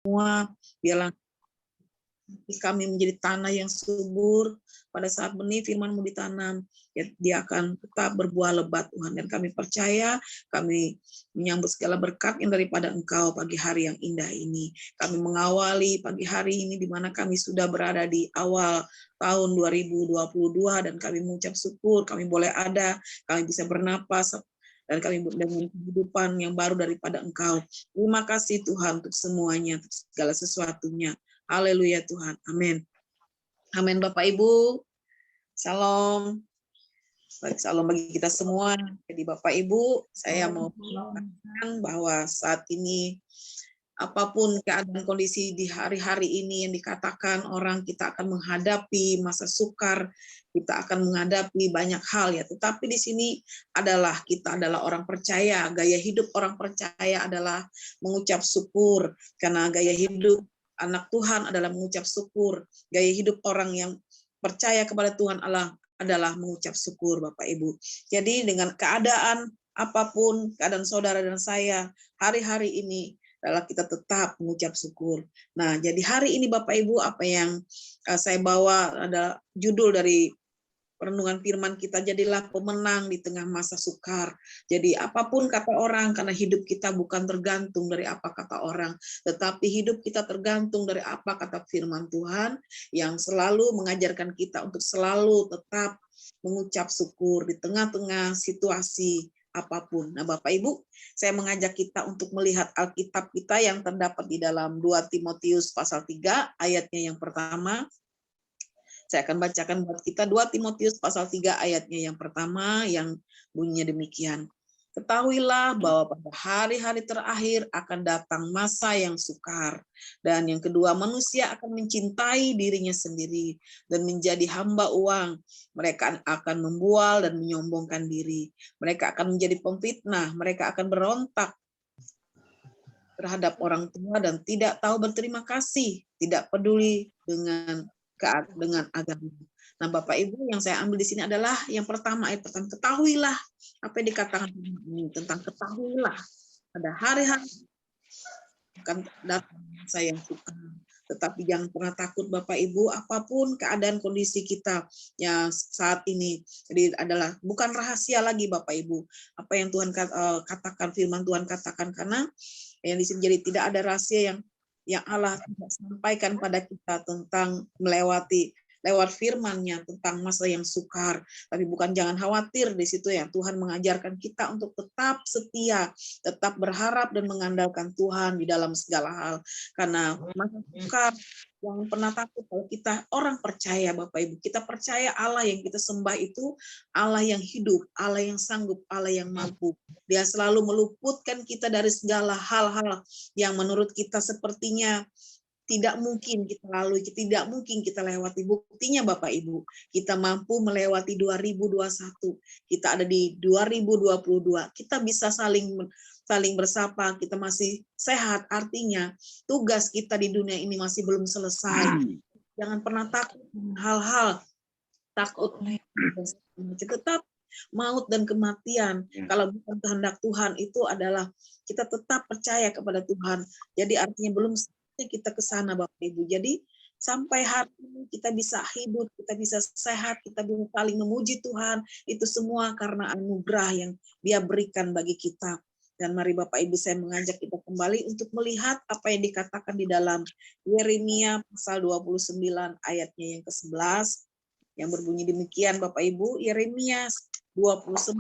semua, biarlah kami menjadi tanah yang subur. Pada saat benih firman-Mu ditanam, ya, dia akan tetap berbuah lebat, Tuhan. Dan kami percaya, kami menyambut segala berkat yang daripada Engkau pagi hari yang indah ini. Kami mengawali pagi hari ini di mana kami sudah berada di awal tahun 2022 dan kami mengucap syukur kami boleh ada, kami bisa bernapas, dan kami dengan kehidupan yang baru daripada Engkau. Terima kasih Tuhan untuk semuanya, untuk segala sesuatunya. Haleluya Tuhan. Amin. Amin Bapak Ibu. Salam. Salam bagi kita semua. Jadi Bapak Ibu, saya mau mengatakan bahwa saat ini apapun keadaan kondisi di hari-hari ini yang dikatakan orang kita akan menghadapi masa sukar, kita akan menghadapi banyak hal ya. Tetapi di sini kita adalah orang percaya. Gaya hidup orang percaya adalah mengucap syukur, karena gaya hidup anak Tuhan adalah mengucap syukur. Gaya hidup orang yang percaya kepada Tuhan adalah mengucap syukur, Bapak Ibu. Jadi dengan keadaan apapun, keadaan saudara dan saya, hari-hari ini adalah kita tetap mengucap syukur. Nah, jadi hari ini Bapak Ibu, apa yang saya bawa ada judul dari renungan firman kita, jadilah pemenang di tengah masa sukar. Jadi apapun kata orang, karena hidup kita bukan tergantung dari apa kata orang, tetapi hidup kita tergantung dari apa kata firman Tuhan yang selalu mengajarkan kita untuk selalu tetap mengucap syukur di tengah-tengah situasi apapun. Nah, Bapak Ibu, saya mengajak kita untuk melihat Alkitab kita yang terdapat di dalam 2 Timotius pasal 3 ayatnya yang pertama. Saya akan bacakan buat kita 2 Timotius pasal 3 ayatnya yang pertama yang bunyinya demikian. Ketahuilah bahwa pada hari-hari terakhir akan datang masa yang sukar. Dan yang kedua, manusia akan mencintai dirinya sendiri dan menjadi hamba uang. Mereka akan membual dan menyombongkan diri. Mereka akan menjadi pemfitnah. Mereka akan berontak terhadap orang tua dan tidak tahu berterima kasih, tidak peduli dengan agama. Nah, Bapak Ibu, yang saya ambil di sini adalah yang pertama, ayat pertama, ketahuilah. Apa yang dikatakan ini tentang ketahuilah. Pada hari-hari akan datang masa yang suka. Tetapi jangan pernah takut Bapak Ibu, apapun keadaan kondisi kita yang saat ini. Jadi adalah bukan rahasia lagi Bapak Ibu. Apa yang Tuhan katakan, firman Tuhan katakan, karena yang di sini jadi tidak ada rahasia yang Allah tidak sampaikan pada kita tentang lewat firman-Nya tentang masa yang sukar. Tapi bukan, jangan khawatir di situ ya. Tuhan mengajarkan kita untuk tetap setia, tetap berharap dan mengandalkan Tuhan di dalam segala hal. Karena masa sukar, jangan pernah takut kalau kita orang percaya Bapak Ibu. Kita percaya Allah yang kita sembah itu Allah yang hidup, Allah yang sanggup, Allah yang mampu. Dia selalu meluputkan kita dari segala hal-hal yang menurut kita sepertinya tidak mungkin kita lalui, tidak mungkin kita lewati. Buktinya Bapak Ibu, kita mampu melewati 2021. Kita ada di 2022. Kita bisa saling bersapa, kita masih sehat. Artinya tugas kita di dunia ini masih belum selesai. Jangan pernah takut hal-hal takut tetap maut dan kematian. Kalau bukan kehendak Tuhan, itu adalah kita tetap percaya kepada Tuhan. Jadi artinya belum kita ke sana Bapak Ibu. Jadi sampai hari ini kita bisa hidup, kita bisa sehat, kita bisa saling memuji Tuhan. Itu semua karena anugerah yang Dia berikan bagi kita. Dan mari Bapak Ibu, saya mengajak kita kembali untuk melihat apa yang dikatakan di dalam Yeremia pasal 29 ayatnya yang ke-11 yang berbunyi demikian Bapak Ibu. Yeremia 29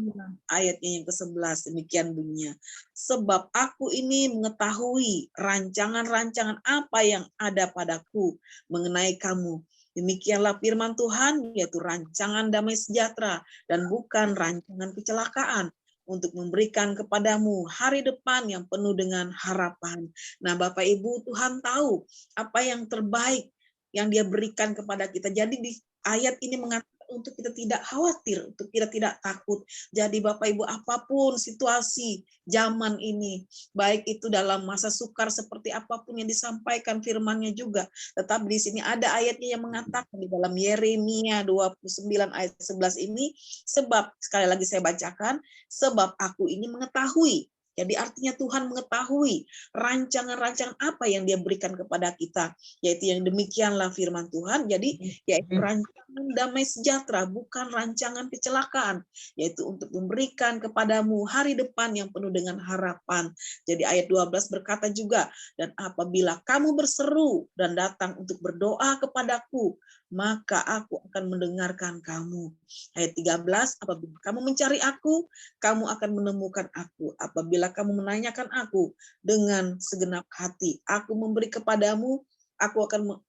ayatnya yang ke-11 demikian bunyinya. Sebab aku ini mengetahui rancangan-rancangan apa yang ada padaku mengenai kamu. Demikianlah firman Tuhan, yaitu rancangan damai sejahtera dan bukan rancangan kecelakaan, untuk memberikan kepadamu hari depan yang penuh dengan harapan. Nah, Bapak Ibu, Tuhan tahu apa yang terbaik yang Dia berikan kepada kita. Jadi di ayat ini mengatakan untuk kita tidak khawatir, untuk kita tidak takut. Jadi Bapak Ibu, apapun situasi zaman ini, baik itu dalam masa sukar seperti apapun yang disampaikan firman-Nya juga, tetap di sini ada ayatnya yang mengatakan di dalam Yeremia 29 ayat 11 ini, sebab sekali lagi saya bacakan, sebab aku ini mengetahui Jadi artinya Tuhan mengetahui rancangan-rancangan apa yang Dia berikan kepada kita, yaitu yang demikianlah firman Tuhan. Jadi yaitu rancangan damai sejahtera, bukan rancangan kecelakaan, yaitu untuk memberikan kepadamu hari depan yang penuh dengan harapan. Jadi ayat 12 berkata juga, dan apabila kamu berseru dan datang untuk berdoa kepadaku, maka aku akan mendengarkan kamu. Ayat 13, apabila kamu mencari aku, kamu akan menemukan aku. Apabila kamu menanyakan aku dengan segenap hati, aku memberi kepadamu, aku akan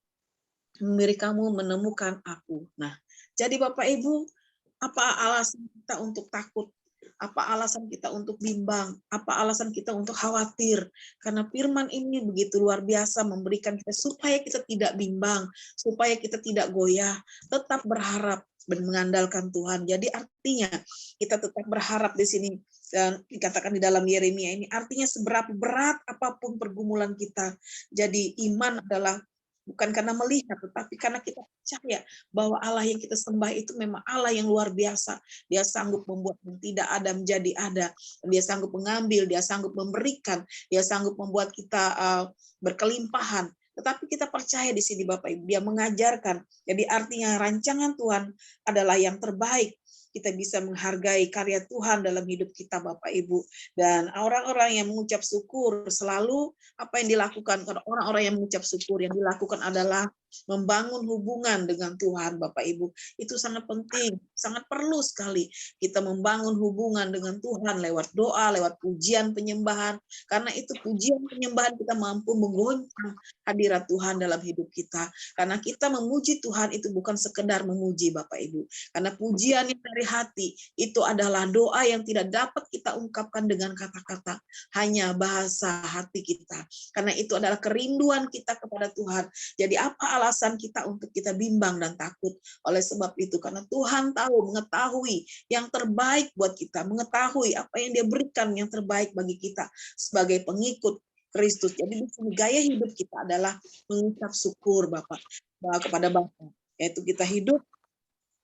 memberi kamu menemukan aku. Nah, jadi Bapak Ibu, apa alasan kita untuk takut? Apa alasan kita untuk bimbang? Apa alasan kita untuk khawatir? Karena firman ini begitu luar biasa memberikan kita supaya kita tidak bimbang, supaya kita tidak goyah, tetap berharap dan mengandalkan Tuhan. Jadi artinya kita tetap berharap di sini, dan dikatakan di dalam Yeremia ini, artinya seberapa berat apapun pergumulan kita. Jadi iman adalah bukan karena melihat, tetapi karena kita percaya bahwa Allah yang kita sembah itu memang Allah yang luar biasa. Dia sanggup membuat yang tidak ada menjadi ada. Dia sanggup mengambil, Dia sanggup memberikan, Dia sanggup membuat kita berkelimpahan. Tetapi kita percaya di sini Bapak Ibu, Dia mengajarkan. Jadi artinya rancangan Tuhan adalah yang terbaik. Kita bisa menghargai karya Tuhan dalam hidup kita Bapak Ibu. Dan orang-orang yang mengucap syukur selalu apa yang dilakukan, karena orang-orang yang mengucap syukur yang dilakukan adalah membangun hubungan dengan Tuhan Bapak Ibu. Itu sangat penting, sangat perlu sekali kita membangun hubungan dengan Tuhan lewat doa, lewat pujian penyembahan. Karena itu pujian penyembahan kita mampu menggoncang hadirat Tuhan dalam hidup kita. Karena kita memuji Tuhan itu bukan sekedar memuji Bapak Ibu. Karena pujian yang dari hati itu adalah doa yang tidak dapat kita ungkapkan dengan kata-kata, hanya bahasa hati kita. Karena itu adalah kerinduan kita kepada Tuhan. Jadi apa alasan kita untuk kita bimbang dan takut? Oleh sebab itu, karena Tuhan tahu, mengetahui yang terbaik buat kita, mengetahui apa yang Dia berikan yang terbaik bagi kita sebagai pengikut Kristus. Jadi gaya hidup kita adalah mengucap syukur Bapak kepada Bapa, yaitu kita hidup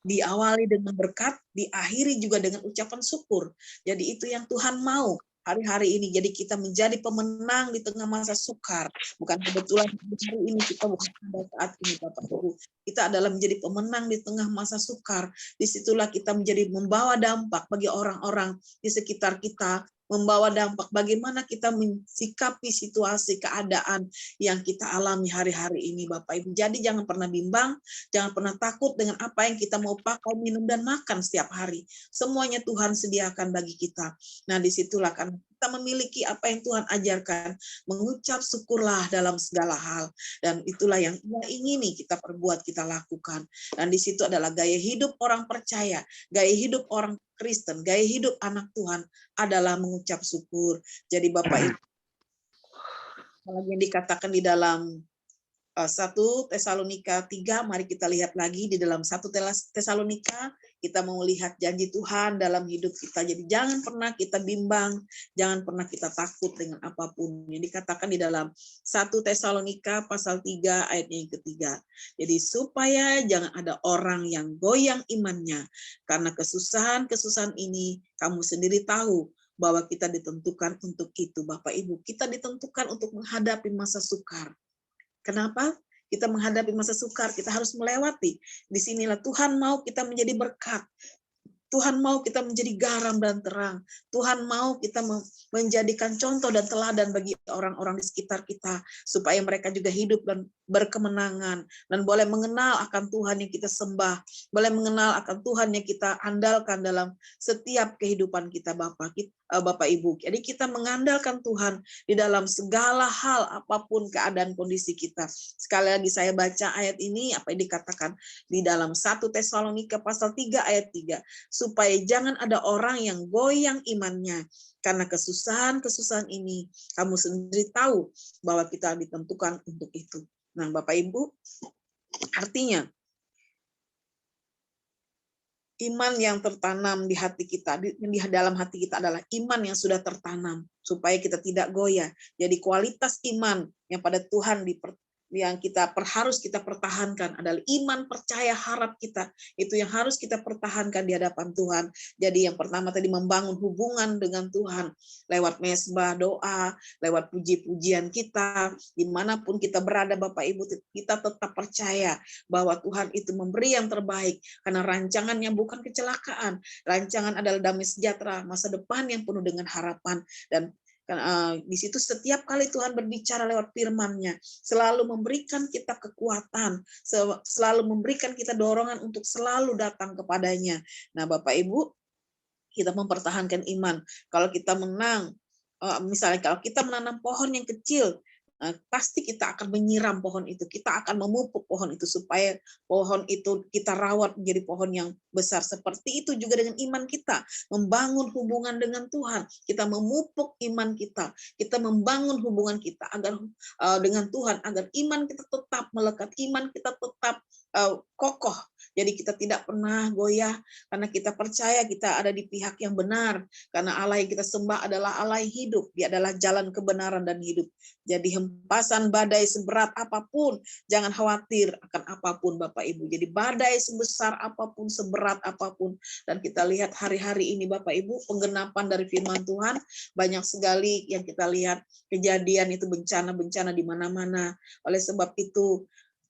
diawali dengan berkat, diakhiri juga dengan ucapan syukur. Jadi itu yang Tuhan mau hari-hari ini. Jadi kita menjadi pemenang di tengah masa sukar. Bukan kebetulan hari ini kita bukan pada saat ini Bapak Ibu. Kita adalah menjadi pemenang di tengah masa sukar. Disitulah kita menjadi membawa dampak bagi orang-orang di sekitar kita, membawa dampak bagaimana kita mensikapi situasi keadaan yang kita alami hari-hari ini Bapak Ibu. Jadi jangan pernah bimbang, jangan pernah takut dengan apa yang kita mau pakai, minum, dan makan setiap hari. Semuanya Tuhan sediakan bagi kita. Nah disitulah kan kita memiliki apa yang Tuhan ajarkan, mengucap syukurlah dalam segala hal. Dan itulah yang Ia ingini kita perbuat, kita lakukan. Dan di situ adalah gaya hidup orang percaya, gaya hidup orang Kristen, gaya hidup anak Tuhan adalah mengucap syukur. Jadi Bapak Ibu, apalagi yang dikatakan di dalam 1 Tesalonika 3, mari kita lihat lagi di dalam 1 Tesalonika, kita mau lihat janji Tuhan dalam hidup kita. Jadi jangan pernah kita bimbang, jangan pernah kita takut dengan apapun. Yang dikatakan di dalam 1 Tesalonika pasal 3 ayatnya yang ketiga. Jadi supaya jangan ada orang yang goyang imannya, karena kesusahan-kesusahan ini kamu sendiri tahu bahwa kita ditentukan untuk itu Bapak Ibu. Kita ditentukan untuk menghadapi masa sukar. Kenapa? Kita menghadapi masa sukar, kita harus melewati. Disinilah Tuhan mau kita menjadi berkat. Tuhan mau kita menjadi garam dan terang. Tuhan mau kita menjadikan contoh dan teladan bagi orang-orang di sekitar kita, supaya mereka juga hidup dan berkemenangan, dan boleh mengenal akan Tuhan yang kita sembah, boleh mengenal akan Tuhan yang kita andalkan dalam setiap kehidupan kita, Bapak Ibu. Jadi kita mengandalkan Tuhan di dalam segala hal, apapun keadaan kondisi kita. Sekali lagi saya baca ayat ini, apa yang dikatakan di dalam 1 Tesalonika pasal 3 ayat 3. Supaya jangan ada orang yang goyang imannya. Karena kesusahan-kesusahan ini, kamu sendiri tahu bahwa kita ditentukan untuk itu. Nah, Bapak Ibu, artinya, iman yang tertanam di hati kita, di dalam hati kita adalah iman yang sudah tertanam, supaya kita tidak goyah. Jadi kualitas iman yang pada Tuhan yang harus kita pertahankan adalah iman, percaya, harap kita. Itu yang harus kita pertahankan di hadapan Tuhan. Jadi yang pertama tadi membangun hubungan dengan Tuhan lewat mesbah, doa, lewat puji-pujian kita. Dimanapun kita berada Bapak Ibu, kita tetap percaya bahwa Tuhan itu memberi yang terbaik. Karena rancangannya bukan kecelakaan. Rancangan adalah damai sejahtera, masa depan yang penuh dengan harapan. Dan di situ setiap kali Tuhan berbicara lewat firman-Nya, selalu memberikan kita kekuatan, selalu memberikan kita dorongan untuk selalu datang kepadanya. Nah, Bapak Ibu, kita mempertahankan iman. Kalau kita misalnya kalau kita menanam pohon yang kecil, pasti kita akan menyiram pohon itu, kita akan memupuk pohon itu supaya pohon itu kita rawat menjadi pohon yang besar. Seperti itu juga dengan iman kita, membangun hubungan dengan Tuhan, kita memupuk iman kita membangun hubungan kita agar dengan Tuhan, agar iman kita tetap melekat, iman kita tetap kokoh. Jadi kita tidak pernah goyah karena kita percaya kita ada di pihak yang benar. Karena Allah yang kita sembah adalah Allah yang hidup. Dia adalah jalan kebenaran dan hidup. Jadi hempasan badai seberat apapun, jangan khawatir akan apapun Bapak Ibu. Jadi badai sebesar apapun, seberat apapun. Dan kita lihat hari-hari ini Bapak Ibu, penggenapan dari firman Tuhan, banyak sekali yang kita lihat kejadian itu bencana-bencana di mana-mana. Oleh sebab itu,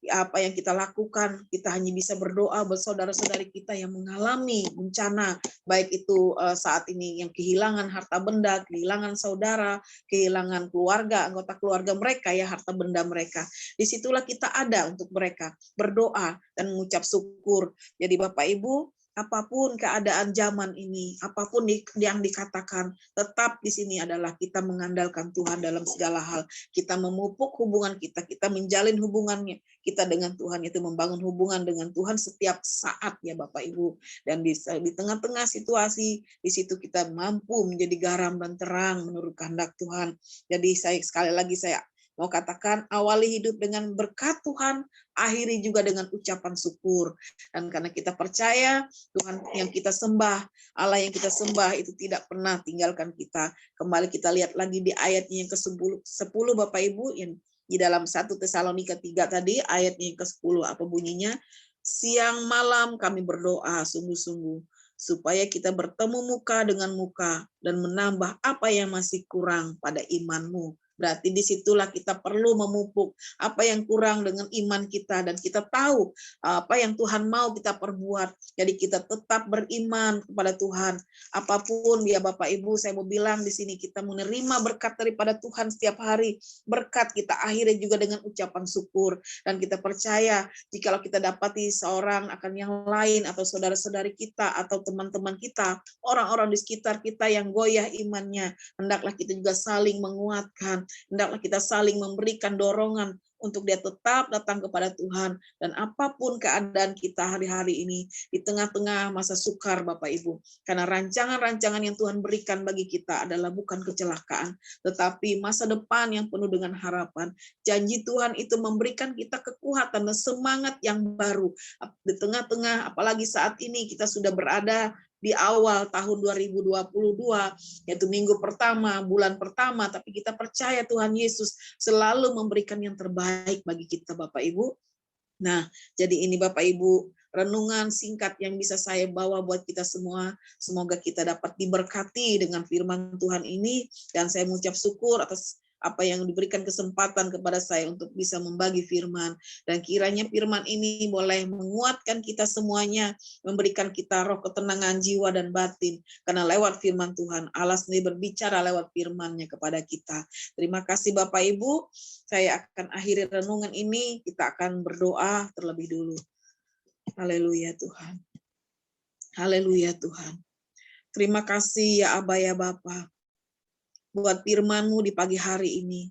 apa yang kita lakukan, kita hanya bisa berdoa buat saudara-saudari kita yang mengalami bencana, baik itu saat ini yang kehilangan harta benda, kehilangan saudara, kehilangan keluarga, anggota keluarga mereka, ya harta benda mereka. Disitulah kita ada untuk mereka, berdoa dan mengucap syukur. Jadi Bapak Ibu, apapun keadaan zaman ini, apapun yang dikatakan, tetap di sini adalah kita mengandalkan Tuhan dalam segala hal. Kita memupuk hubungan kita menjalin hubungannya kita dengan Tuhan, itu membangun hubungan dengan Tuhan setiap saat ya Bapak Ibu. Dan di tengah-tengah situasi, di situ kita mampu menjadi garam dan terang menurut kehendak Tuhan. Jadi sekali lagi saya mau katakan, awali hidup dengan berkat Tuhan, akhiri juga dengan ucapan syukur. Dan karena kita percaya Tuhan yang kita sembah, Allah yang kita sembah itu tidak pernah tinggalkan kita. Kembali kita lihat lagi di ayatnya yang ke-10 Bapak Ibu, yang di dalam 1 Tesalonika 3 tadi, ayatnya yang ke-10, apa bunyinya? Siang malam kami berdoa sungguh-sungguh, supaya kita bertemu muka dengan muka dan menambah apa yang masih kurang pada imanmu. Berarti disitulah kita perlu memupuk apa yang kurang dengan iman kita, dan kita tahu apa yang Tuhan mau kita perbuat. Jadi kita tetap beriman kepada Tuhan. Apapun ya Bapak Ibu, saya mau bilang di sini kita menerima berkat daripada Tuhan setiap hari. Berkat kita akhirnya juga dengan ucapan syukur, dan kita percaya jikalau kita dapati seorang akan yang lain atau saudara-saudari kita atau teman-teman kita, orang-orang di sekitar kita yang goyah imannya, hendaklah kita juga saling menguatkan. Hendaklah kita saling memberikan dorongan untuk dia tetap datang kepada Tuhan. Dan apapun keadaan kita hari-hari ini, di tengah-tengah masa sukar Bapak Ibu, karena rancangan-rancangan yang Tuhan berikan bagi kita adalah bukan kecelakaan, tetapi masa depan yang penuh dengan harapan. Janji Tuhan itu memberikan kita kekuatan dan semangat yang baru. Di tengah-tengah, apalagi saat ini kita sudah berada di awal tahun 2022, yaitu minggu pertama, bulan pertama, tapi kita percaya Tuhan Yesus selalu memberikan yang terbaik bagi kita Bapak Ibu. Nah, jadi ini Bapak Ibu, renungan singkat yang bisa saya bawa buat kita semua. Semoga kita dapat diberkati dengan firman Tuhan ini, dan saya mengucap syukur atas apa yang diberikan kesempatan kepada saya untuk bisa membagi firman. Dan kiranya firman ini boleh menguatkan kita semuanya, memberikan kita roh ketenangan jiwa dan batin. Karena lewat firman Tuhan, Allah sendiri berbicara lewat firman-Nya kepada kita. Terima kasih Bapak Ibu. Saya akan akhiri renungan ini, kita akan berdoa terlebih dulu. Haleluya Tuhan. Haleluya Tuhan. Terima kasih ya Aba ya Bapa, buat firman-Mu di pagi hari ini.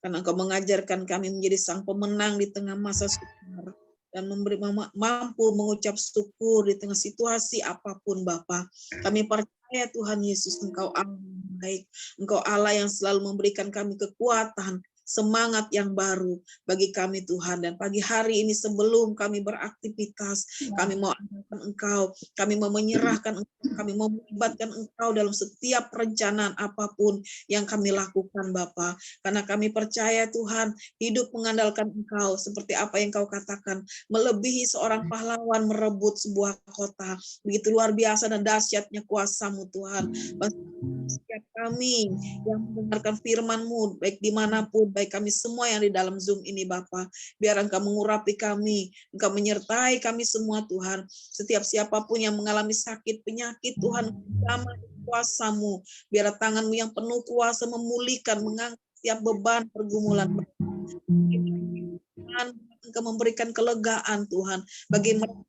Karena Engkau mengajarkan kami menjadi sang pemenang di tengah masa sukar, dan mampu mengucap syukur di tengah situasi apapun Bapa. Kami percaya Tuhan Yesus, Engkau Allah yang baik. Engkau Allah yang selalu memberikan kami kekuatan, semangat yang baru bagi kami Tuhan. Dan pagi hari ini sebelum kami beraktivitas, kami mau andalkan Engkau, kami mau menyerahkan Engkau, kami mau melibatkan Engkau dalam setiap perencanaan apapun yang kami lakukan Bapa. Karena kami percaya Tuhan, hidup mengandalkan Engkau seperti apa yang Kau katakan, melebihi seorang pahlawan merebut sebuah kota. Begitu luar biasa dan dahsyatnya kuasa-Mu Tuhan. Setiap kami yang mendengarkan firman-Mu, baik dimanapun, baik kami semua yang di dalam Zoom ini Bapa, biar Engkau mengurapi kami, Engkau menyertai kami semua Tuhan. Setiap siapapun yang mengalami sakit, penyakit Tuhan, sama kuasa-Mu, biar tangan-Mu yang penuh kuasa memulihkan, mengangkat setiap beban pergumulan. Engkau memberikan kelegaan Tuhan bagi mereka,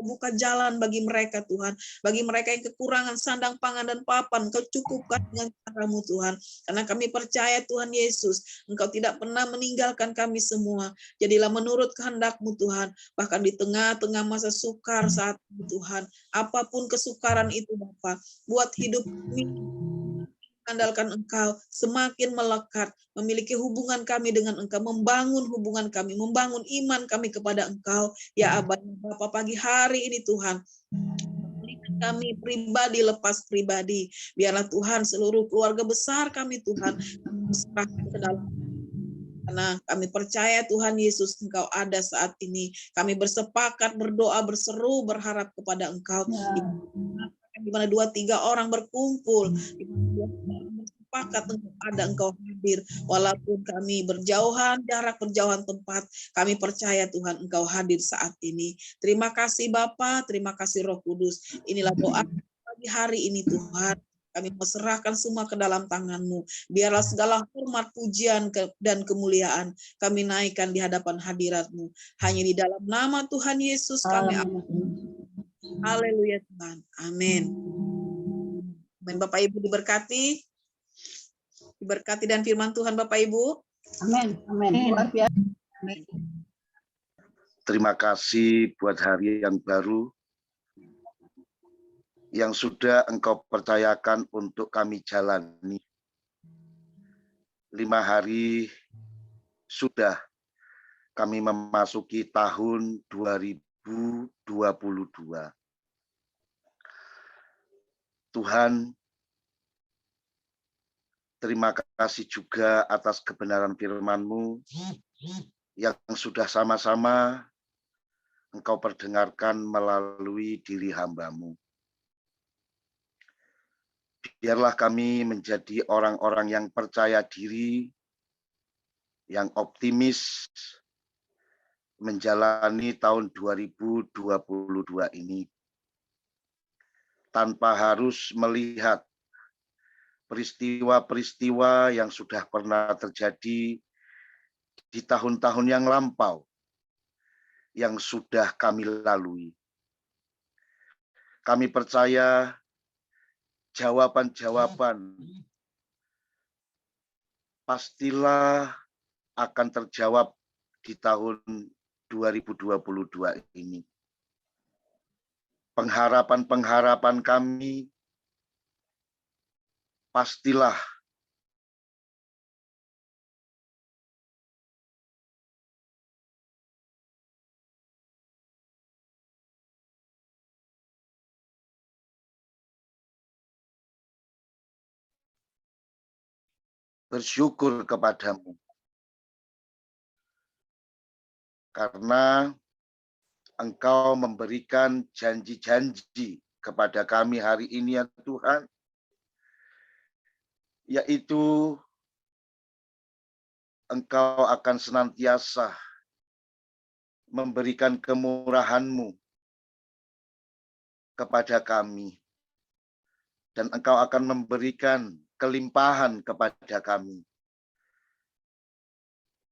buka jalan bagi mereka Tuhan, bagi mereka yang kekurangan sandang pangan dan papan, Engkau cukupkan dengan cara-Mu Tuhan, karena kami percaya Tuhan Yesus, Engkau tidak pernah meninggalkan kami semua. Jadilah menurut kehendak-Mu Tuhan, bahkan di tengah-tengah masa sukar saat ini Tuhan, apapun kesukaran itu Bapa, buat hidup kami andalkan Engkau semakin melekat, memiliki hubungan kami dengan Engkau, membangun hubungan kami, membangun iman kami kepada Engkau. Ya Abah, Bapa, pagi hari ini Tuhan, kami pribadi lepas pribadi, biarlah Tuhan seluruh keluarga besar kami Tuhan, serahkan ke dalam. Karena kami percaya Tuhan Yesus Engkau ada saat ini. Kami bersepakat, berdoa, berseru, berharap kepada Engkau. Di mana 2-3 orang berkumpul, di mana bersepakat untuk ada Engkau hadir. Walaupun kami berjauhan jarak, berjauhan tempat, kami percaya Tuhan Engkau hadir saat ini. Terima kasih Bapa, terima kasih Roh Kudus. Inilah doa pagi hari ini Tuhan. Kami serahkan semua ke dalam tangan-Mu. Biarlah segala hormat, pujian, dan kemuliaan kami naikkan di hadapan hadirat-Mu. Hanya di dalam nama Tuhan Yesus kami haleluya Tuhan. Amin. Dan Bapak Ibu diberkati. Diberkati dan firman Tuhan Bapak Ibu. Amin. Amin. Luar biasa. Amin. Terima kasih buat hari yang baru yang sudah Engkau percayakan untuk kami jalani. 5 hari sudah kami memasuki tahun 2022. Tuhan, terima kasih juga atas kebenaran firman-Mu yang sudah sama-sama Engkau perdengarkan melalui diri hamba-Mu. Biarlah kami menjadi orang-orang yang percaya diri, yang optimis, menjalani tahun 2022 ini. Tanpa harus melihat peristiwa-peristiwa yang sudah pernah terjadi di tahun-tahun yang lampau, yang sudah kami lalui. Kami percaya jawaban-jawaban pastilah akan terjawab di tahun 2022 ini. Pengharapan-pengharapan kami pastilah bersyukur kepadamu. Karena Engkau memberikan janji-janji kepada kami hari ini ya Tuhan, yaitu Engkau akan senantiasa memberikan kemurahan-Mu kepada kami, dan Engkau akan memberikan kelimpahan kepada kami.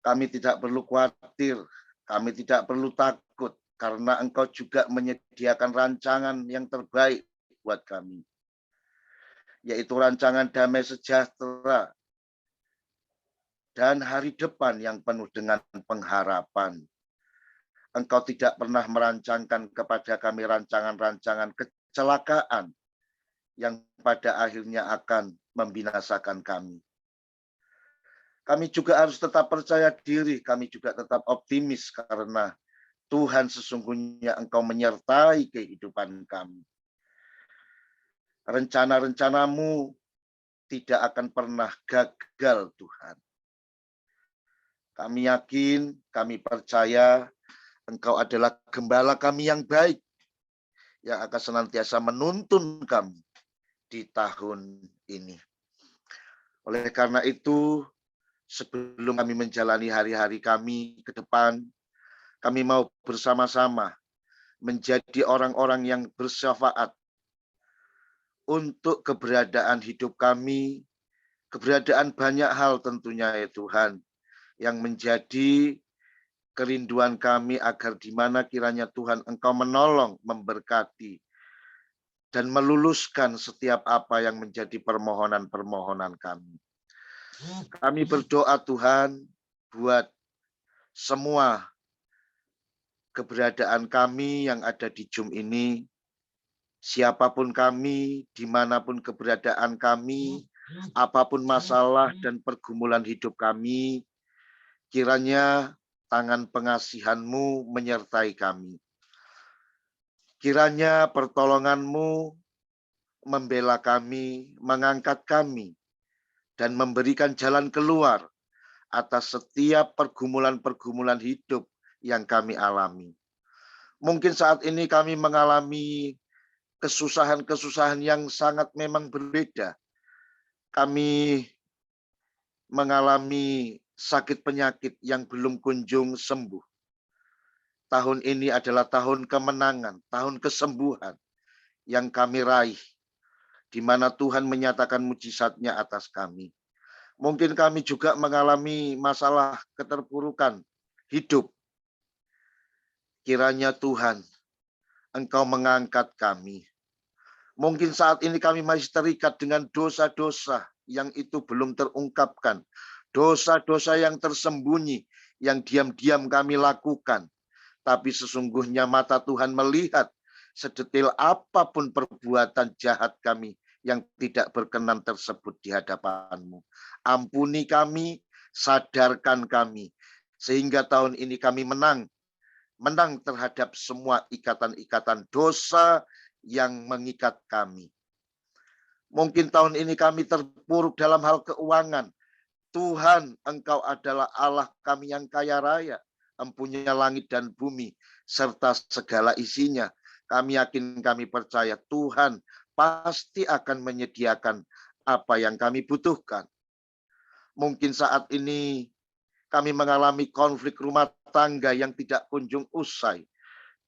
Kami tidak perlu khawatir, kami tidak perlu takut, karena Engkau juga menyediakan rancangan yang terbaik buat kami, yaitu rancangan damai sejahtera dan hari depan yang penuh dengan pengharapan. Engkau tidak pernah merancangkan kepada kami rancangan-rancangan kecelakaan yang pada akhirnya akan membinasakan kami. Kami juga harus tetap percaya diri, kami juga tetap optimis karena Tuhan sesungguhnya Engkau menyertai kehidupan kami. Rencana-rencanamu tidak akan pernah gagal, Tuhan. Kami yakin, kami percaya Engkau adalah gembala kami yang baik, yang akan senantiasa menuntun kami di tahun ini. Oleh karena itu, sebelum kami menjalani hari-hari kami ke depan, kami mau bersama-sama menjadi orang-orang yang bersyafaat untuk keberadaan hidup kami, keberadaan banyak hal tentunya ya Tuhan, yang menjadi kerinduan kami agar di mana kiranya Tuhan Engkau menolong, memberkati, dan meluluskan setiap apa yang menjadi permohonan-permohonan kami. Kami berdoa Tuhan buat semua keberadaan kami yang ada di Zoom ini, siapapun kami, dimanapun keberadaan kami, apapun masalah dan pergumulan hidup kami, kiranya tangan pengasihan-Mu menyertai kami. Kiranya pertolongan-Mu membela kami, mengangkat kami, dan memberikan jalan keluar atas setiap pergumulan-pergumulan hidup yang kami alami. Mungkin saat ini kami mengalami kesusahan-kesusahan yang sangat memang berbeda. Kami mengalami sakit penyakit yang belum kunjung sembuh. Tahun ini adalah tahun kemenangan, tahun kesembuhan yang kami raih, di mana Tuhan menyatakan mujizat-Nya atas kami. Mungkin kami juga mengalami masalah keterpurukan hidup. Kiranya Tuhan, Engkau mengangkat kami. Mungkin saat ini kami masih terikat dengan dosa-dosa yang itu belum terungkapkan. Dosa-dosa yang tersembunyi, yang diam-diam kami lakukan. Tapi sesungguhnya mata Tuhan melihat sedetil apapun perbuatan jahat kami yang tidak berkenan tersebut di hadapan-Mu. Ampuni kami, sadarkan kami, sehingga tahun ini kami menang terhadap semua ikatan-ikatan dosa yang mengikat kami. Mungkin tahun ini kami terpuruk dalam hal keuangan. Tuhan, Engkau adalah Allah kami yang kaya raya, empunya langit dan bumi, serta segala isinya. Kami yakin, kami percaya Tuhan pasti akan menyediakan apa yang kami butuhkan. Mungkin saat ini kami mengalami konflik rumah tangga yang tidak kunjung usai.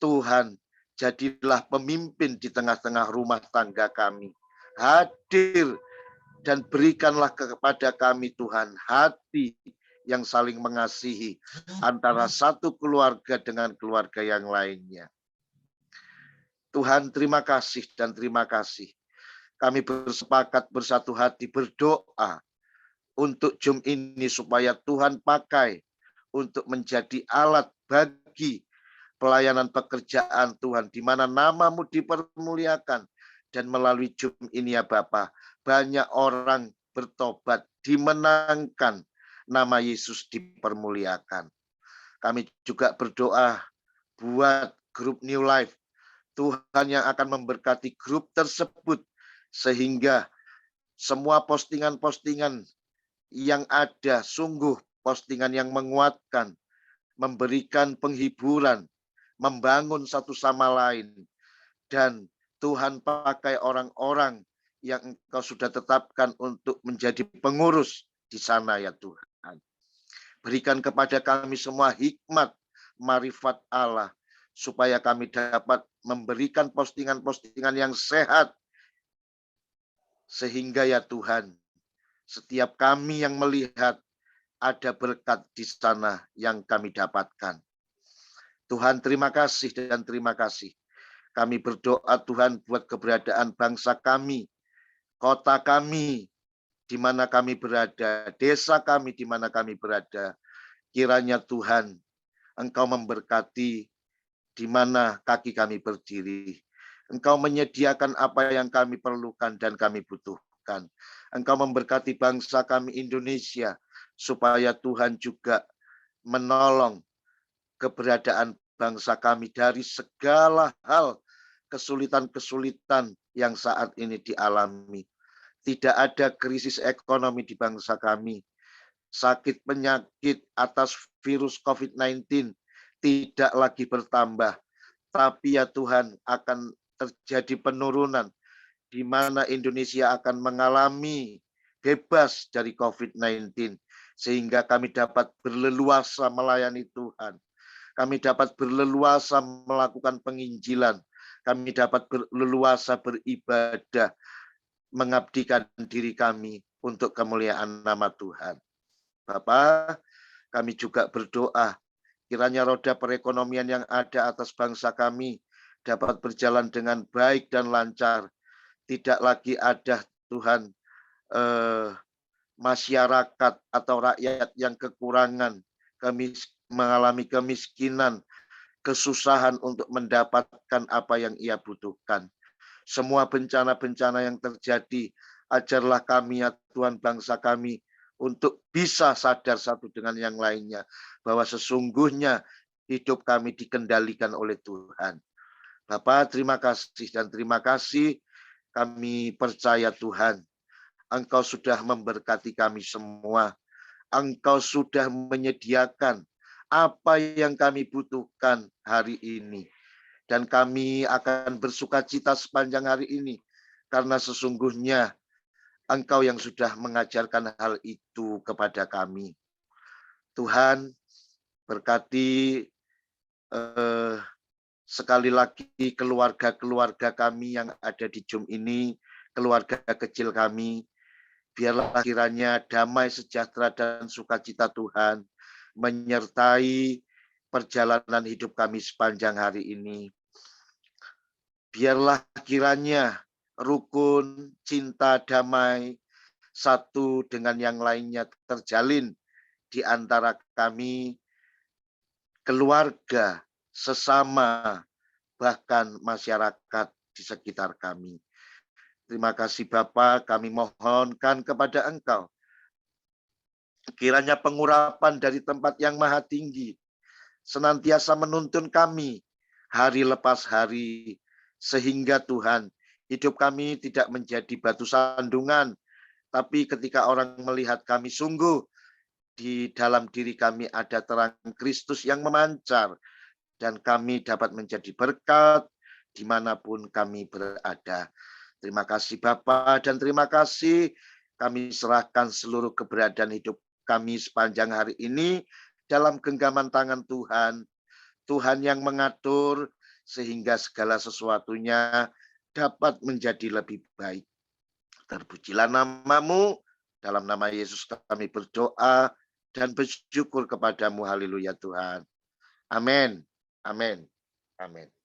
Tuhan, jadilah pemimpin di tengah-tengah rumah tangga kami. Hadir dan berikanlah kepada kami Tuhan hati yang saling mengasihi antara satu keluarga dengan keluarga yang lainnya. Tuhan, terima kasih dan terima kasih. Kami bersepakat bersatu hati berdoa untuk Zoom ini supaya Tuhan pakai untuk menjadi alat bagi pelayanan pekerjaan Tuhan, di mana nama-Mu dipermuliakan. Dan melalui Zoom ini ya Bapa, banyak orang bertobat, dimenangkan, nama Yesus dipermuliakan. Kami juga berdoa buat grup New Life. Tuhan yang akan memberkati grup tersebut, sehingga semua postingan-postingan yang ada sungguh postingan yang menguatkan, memberikan penghiburan, membangun satu sama lain. Dan Tuhan pakai orang-orang yang Engkau sudah tetapkan untuk menjadi pengurus di sana ya Tuhan. Berikan kepada kami semua hikmat, marifat Allah, supaya kami dapat memberikan postingan-postingan yang sehat. Sehingga ya Tuhan, setiap kami yang melihat ada berkat di sana yang kami dapatkan. Tuhan, terima kasih dan terima kasih. Kami berdoa Tuhan buat keberadaan bangsa kami, kota kami, di mana kami berada, desa kami di mana kami berada. Kiranya Tuhan, Engkau memberkati di mana kaki kami berdiri. Engkau menyediakan apa yang kami perlukan dan kami butuhkan. Engkau memberkati bangsa kami Indonesia, supaya Tuhan juga menolong keberadaan bangsa kami dari segala hal kesulitan-kesulitan yang saat ini dialami. Tidak ada krisis ekonomi di bangsa kami. Sakit penyakit atas virus COVID-19 tidak lagi bertambah. Tapi ya Tuhan, akan terjadi penurunan di mana Indonesia akan mengalami bebas dari COVID-19. Sehingga kami dapat berleluasa melayani Tuhan. Kami dapat berleluasa melakukan penginjilan. Kami dapat berleluasa beribadah, mengabdikan diri kami untuk kemuliaan nama Tuhan. Bapa, kami juga berdoa, kiranya roda perekonomian yang ada atas bangsa kami dapat berjalan dengan baik dan lancar. Tidak lagi ada, Tuhan, masyarakat atau rakyat yang kekurangan, mengalami kemiskinan, kesusahan untuk mendapatkan apa yang ia butuhkan. Semua bencana-bencana yang terjadi, ajarlah kami ya Tuhan, bangsa kami untuk bisa sadar satu dengan yang lainnya, bahwa sesungguhnya hidup kami dikendalikan oleh Tuhan. Bapa, terima kasih dan terima kasih, kami percaya Tuhan, Engkau sudah memberkati kami semua. Engkau sudah menyediakan apa yang kami butuhkan hari ini. Dan kami akan bersukacita sepanjang hari ini, karena sesungguhnya Engkau yang sudah mengajarkan hal itu kepada kami. Tuhan, berkati sekali lagi keluarga-keluarga kami yang ada di Zoom ini, keluarga kecil kami. Biarlah kiranya damai, sejahtera, dan sukacita Tuhan menyertai perjalanan hidup kami sepanjang hari ini. Biarlah kiranya rukun, cinta, damai, satu dengan yang lainnya terjalin di antara kami, keluarga, sesama, bahkan masyarakat di sekitar kami. Terima kasih Bapa, kami mohonkan kepada Engkau, kiranya pengurapan dari tempat yang maha tinggi senantiasa menuntun kami hari lepas hari, sehingga Tuhan, hidup kami tidak menjadi batu sandungan, tapi ketika orang melihat kami, sungguh di dalam diri kami ada terang Kristus yang memancar, dan kami dapat menjadi berkat dimanapun kami berada. Terima kasih Bapa, dan terima kasih kami serahkan seluruh keberadaan hidup kami sepanjang hari ini dalam genggaman tangan Tuhan. Tuhan yang mengatur sehingga segala sesuatunya dapat menjadi lebih baik. Terpujilah nama-Mu, dalam nama Yesus kami berdoa dan bersyukur kepadamu. Haleluya Tuhan. Amin. Amin. Amin.